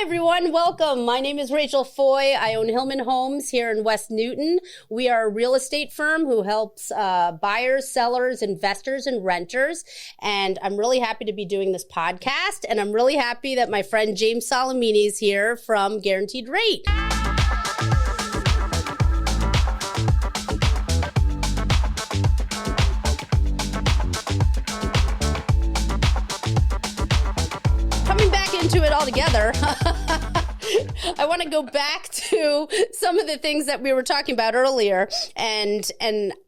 everyone. Welcome. My name is Rachel Foy. I own Hillman Homes here in West Newton. We are a real estate firm who helps buyers, sellers, investors, and renters. And I'm really happy to be doing this podcast. And I'm really happy that my friend James Salamini is here from Guaranteed Rate. Into it all together. I want to go back to some of the things that we were talking about earlier, and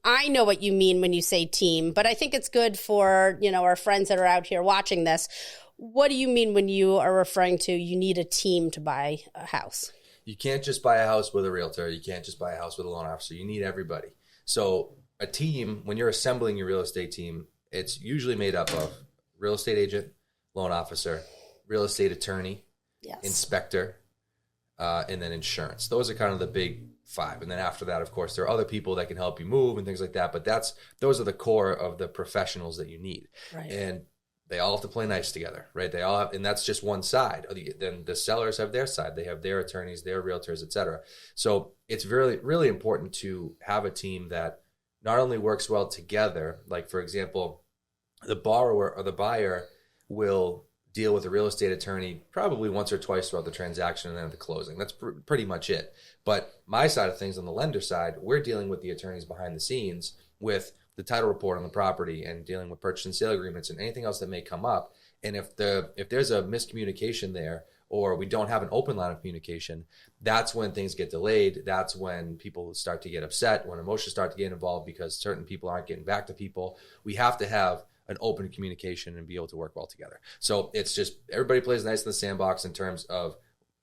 I know what you mean when you say team, but I think it's good for, our friends that are out here watching this. What do you mean when you are referring to you need a team to buy a house? You can't just buy a house with a realtor. You can't just buy a house with a loan officer. You need everybody. So a team, when you're assembling your real estate team, it's usually made up of real estate agent, loan officer, real estate attorney, yes, inspector, and then insurance. Those are kind of the big five. And then after that, of course, there are other people that can help you move and things like that. But those are the core of the professionals that you need. Right. And they all have to play nice together, right? They all have, and that's just one side. Then the sellers have their side. They have their attorneys, their realtors, et cetera. So it's really, really important to have a team that not only works well together, like, for example, the borrower or the buyer will deal with a real estate attorney probably once or twice throughout the transaction and then at the closing. That's pretty much it. But my side of things, on the lender side, we're dealing with the attorneys behind the scenes with the title report on the property and dealing with purchase and sale agreements and anything else that may come up. And if there's a miscommunication there, or we don't have an open line of communication, that's when things get delayed. That's when people start to get upset, when emotions start to get involved because certain people aren't getting back to people. We have to have an open communication and be able to work well together. So it's just everybody plays nice in the sandbox in terms of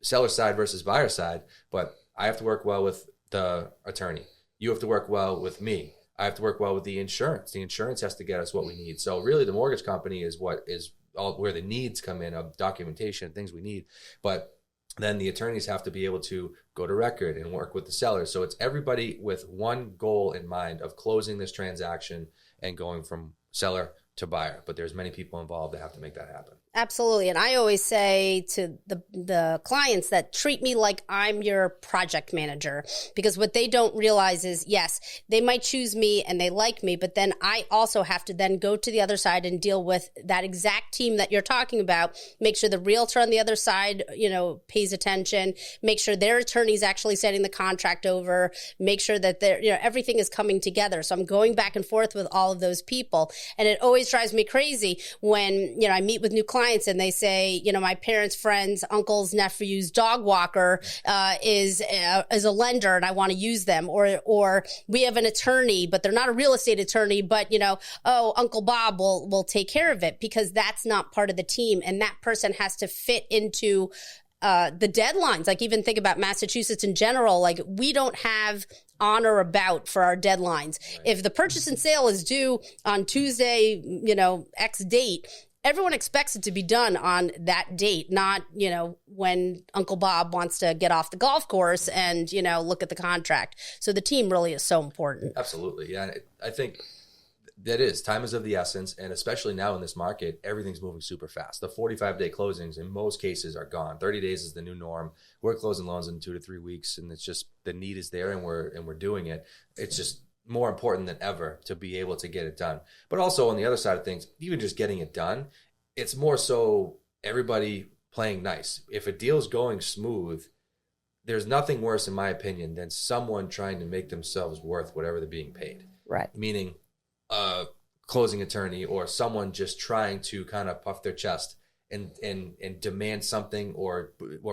seller side versus buyer side, but I have to work well with the attorney. You have to work well with me. I have to work well with the insurance. The insurance has to get us what we need. So really the mortgage company is what is all where the needs come in of documentation, things we need. But then the attorneys have to be able to go to record and work with the sellers. So it's everybody with one goal in mind of closing this transaction and going from seller to buyer, but there's many people involved that have to make that happen. Absolutely. And I always say to the clients that treat me like I'm your project manager, because what they don't realize is, yes, they might choose me and they like me, but then I also have to then go to the other side and deal with that exact team that you're talking about, make sure the realtor on the other side, pays attention, make sure their attorney's actually sending the contract over, make sure that everything is coming together. So I'm going back and forth with all of those people. And it always drives me crazy when, I meet with new clients and they say, my parents' friends, uncles, nephews, dog walker is a lender and I want to use them. Or we have an attorney, but they're not a real estate attorney, but, Uncle Bob will take care of it, because that's not part of the team. And that person has to fit into the deadlines. Like, even think about Massachusetts in general. Like, we don't have on or about for our deadlines. Right. If the purchase and sale is due on Tuesday, X date, everyone expects it to be done on that date, not, when Uncle Bob wants to get off the golf course and, look at the contract. So the team really is so important. Absolutely. Yeah. I think that time is of the essence. And especially now in this market, everything's moving super fast. The 45-day closings in most cases are gone. 30 days is the new norm. We're closing loans in 2 to 3 weeks, and it's just the need is there, and we're doing it. It's just more important than ever to be able to get it done. But also on the other side of things, even just getting it done, it's more so everybody playing nice. If a deal's going smooth, there's nothing worse, in my opinion, than someone trying to make themselves worth whatever they're being paid. Right. Meaning a closing attorney or someone just trying to kind of puff their chest and demand something or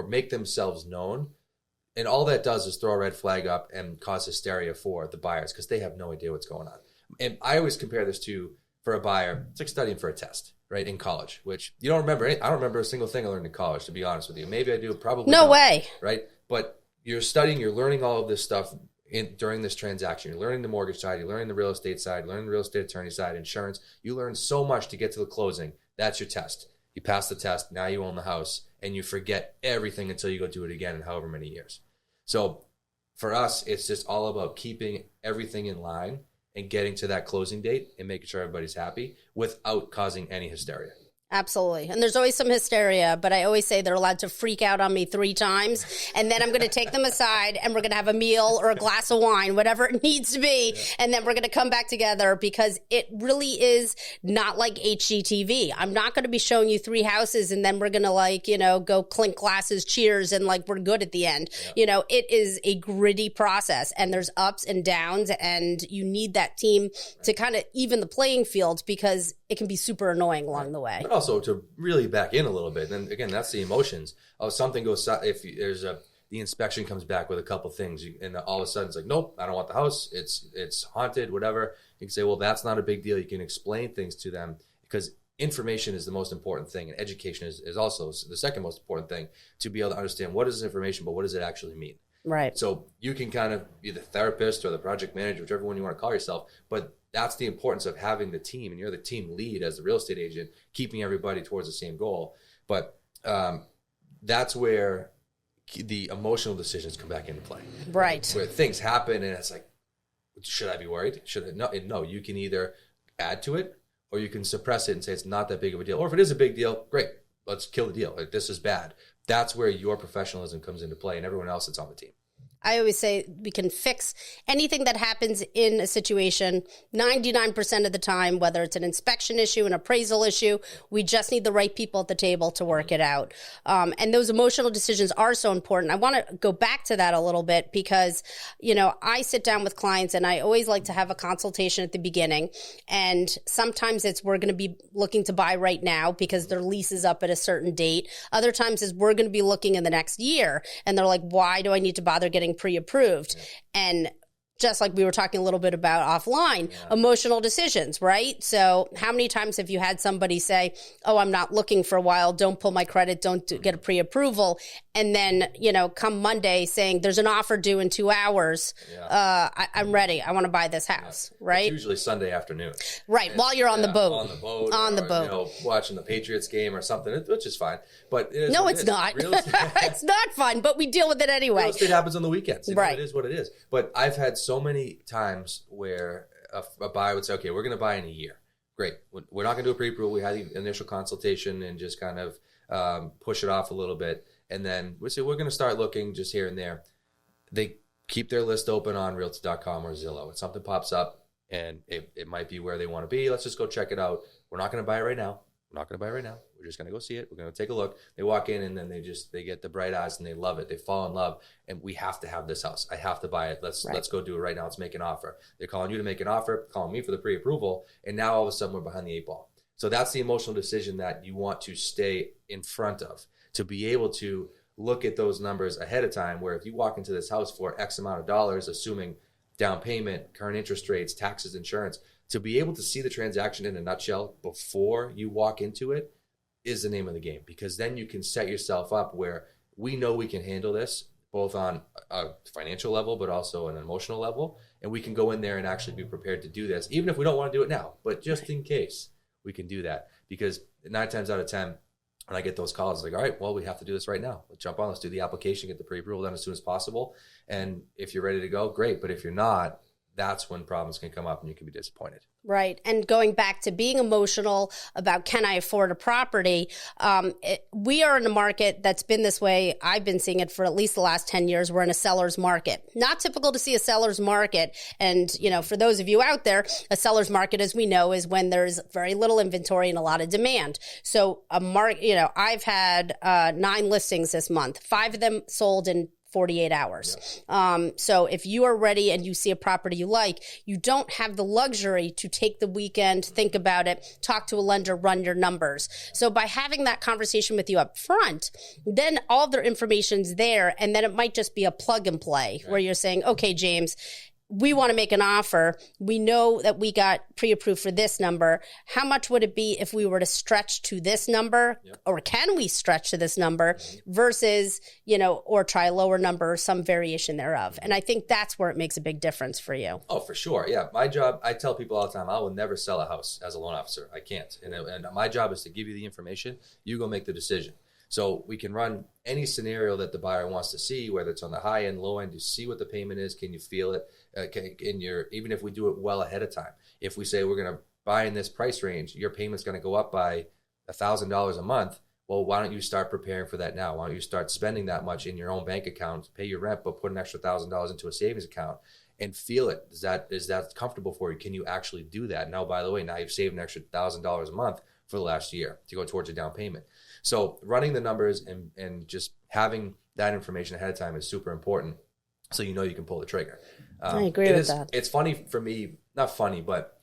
make themselves known. And all that does is throw a red flag up and cause hysteria for the buyers, because they have no idea what's going on. And I always compare this to, for a buyer, it's like studying for a test, right, in college, which you don't remember. I don't remember a single thing I learned in college, to be honest with you. Maybe I do, probably no not, way. Right? But you're studying, you're learning all of this stuff during this transaction. You're learning the mortgage side, you're learning the real estate side, learning the real estate attorney side, insurance. You learn so much to get to the closing. That's your test. You pass the test, now you own the house, and you forget everything until you go do it again in however many years. So for us, it's just all about keeping everything in line and getting to that closing date and making sure everybody's happy without causing any hysteria. Absolutely. And there's always some hysteria, but I always say they're allowed to freak out on me 3 times. And then I'm going to take them aside and we're going to have a meal or a glass of wine, whatever it needs to be. Yeah. And then we're going to come back together, because it really is not like HGTV. I'm not going to be showing you 3 houses and then we're going to go clink glasses, cheers, and we're good at the end. Yeah. It is a gritty process and there's ups and downs, and you need that team to kind of even the playing field, because it can be super annoying along the way. But also to really back in a little bit. And again, that's the emotions. Something goes, if there's the inspection comes back with a couple things, and all of a sudden it's like, nope, I don't want the house. It's haunted, whatever. You can say, well, that's not a big deal. You can explain things to them, because information is the most important thing. And education is also the second most important thing, to be able to understand what is this information, but what does it actually mean? Right. So you can kind of be the therapist or the project manager, whichever one you want to call yourself, but that's the importance of having the team, and you're the team lead as the real estate agent, keeping everybody towards the same goal. But that's where the emotional decisions come back into play. Right. Where things happen and it's like, should I be worried? Should I? No, you can either add to it or you can suppress it and say it's not that big of a deal. Or if it is a big deal, great, let's kill the deal. This is bad. That's where your professionalism comes into play, and everyone else that's on the team. I always say we can fix anything that happens in a situation 99% of the time, whether it's an inspection issue, an appraisal issue. We just need the right people at the table to work it out. And those emotional decisions are so important. I want to go back to that a little bit because, I sit down with clients and I always like to have a consultation at the beginning. And sometimes it's we're going to be looking to buy right now because their lease is up at a certain date. Other times is we're going to be looking in the next year. And they're like, why do I need to bother getting pre-approved? Yeah. And just like we were talking a little bit about offline, emotional decisions, right? So how many times have you had somebody say, oh, I'm not looking for a while, don't pull my credit, don't get a pre-approval, and then, come Monday saying there's an offer due in 2 hours, I'm ready, I want to buy this house, right? It's usually Sunday afternoon. Right, while you're on the boat. On the boat. Watching the Patriots game or something, which is fine. But no, it's not. It's not fun, but we deal with it anyway. Real estate happens on the weekends. Right. It is what it is. But I've had so many times where a buyer would say, okay, we're going to buy in a year. Great. We're not going to do a pre-approval. We had the initial consultation and just kind of push it off a little bit. And then we say, we're going to start looking just here and there. They keep their list open on realtor.com or Zillow. If something pops up and it might be where they want to be, let's just go check it out. We're not going to buy it right now. We're just going to go see it. We're going to take a look. They walk in and then they get the bright eyes and they love it. They fall in love, and we have to have this house. I have to buy it. Let's go do it right now. Let's make an offer. They're calling you to make an offer, calling me for the pre-approval. And now all of a sudden we're behind the 8 ball. So that's the emotional decision that you want to stay in front of, to be able to look at those numbers ahead of time, where if you walk into this house for X amount of dollars, assuming down payment, current interest rates, taxes, insurance, to be able to see the transaction in a nutshell before you walk into it is the name of the game, because then you can set yourself up where we know we can handle this both on a financial level, but also an emotional level. And we can go in there and actually be prepared to do this, even if we don't want to do it now, but just in case we can do that. Because 9 times out of 10, when I get those calls, it's like, all right, well, we have to do this right now. Let's jump on, let's do the application, get the pre-approval done as soon as possible. And if you're ready to go, great. But if you're not, that's when problems can come up and you can be disappointed. Right. And going back to being emotional about, can I afford a property? We are in a market that's been this way. I've been seeing it for at least the last 10 years. We're in a seller's market. Not typical to see a seller's market. And, for those of you out there, a seller's market, as we know, is when there's very little inventory and a lot of demand. So I've had 9 listings this month. 5 of them sold in 48 hours. Yeah. So if you are ready and you see a property you like, you don't have the luxury to take the weekend, think about it, talk to a lender, run your numbers. So by having that conversation with you up front, then all of their information's there. And then it might just be a plug and play where you're saying, okay, James, we want to make an offer. We know that we got pre-approved for this number. How much would it be if we were to stretch to this number? Yep. Or can we stretch to this number versus, or try a lower number or some variation thereof? And I think that's where it makes a big difference for you. Oh, for sure. Yeah. My job, I tell people all the time, I will never sell a house as a loan officer. I can't. And my job is to give you the information. You go make the decision. So we can run any scenario that the buyer wants to see, whether it's on the high end, low end, to see what the payment is. Can you feel it? Even if we do it well ahead of time, if we say we're going to buy in this price range, your payment's going to go up by $1,000 a month. Well, why don't you start preparing for that now? Why don't you start spending that much in your own bank account, pay your rent, but put an extra $1,000 into a savings account and feel it? Is that comfortable for you? Can you actually do that? Now, by the way, now you've saved an extra $1,000 a month for the last year to go towards your down payment. So running the numbers and just having that information ahead of time is super important, so you know you can pull the trigger. I agree with that. It's funny for me, not funny, but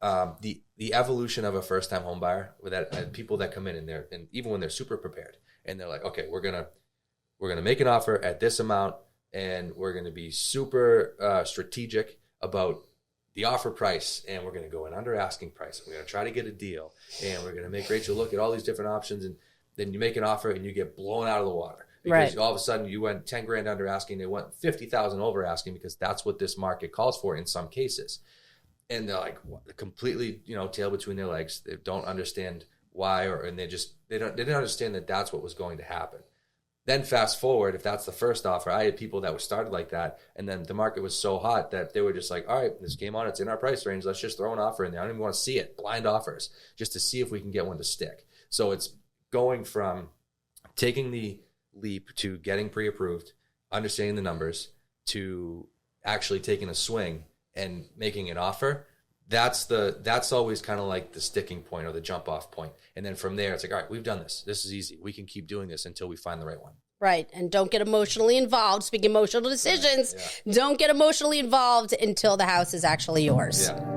the evolution of a first time home buyer with that people that come in and even when they're super prepared and they're like, okay, we're gonna make an offer at this amount and we're gonna be super strategic about the offer price, and we're gonna go in under asking price. We're gonna try to get a deal, and we're gonna make Rachel look at all these different options, and then you make an offer and you get blown out of the water. Because all of a sudden you went 10 grand under asking, they went 50,000 over asking, because that's what this market calls for in some cases. And they're like completely, tail between their legs. They don't understand why, and they didn't understand that that's what was going to happen. Then fast forward, if that's the first offer, I had people that were started like that, and then the market was so hot that they were just like, all right, this came on, it's in our price range, let's just throw an offer in there. I don't even want to see it, blind offers, just to see if we can get one to stick. So it's going from taking the leap to getting pre-approved, understanding the numbers, to actually taking a swing and making an offer. That's always kind of like the sticking point or the jump off point. And then from there, it's like, all right, we've done this. This is easy. We can keep doing this until we find the right one. Right. And don't get emotionally involved. Speaking of emotional decisions, don't get emotionally involved until the house is actually yours. Yeah.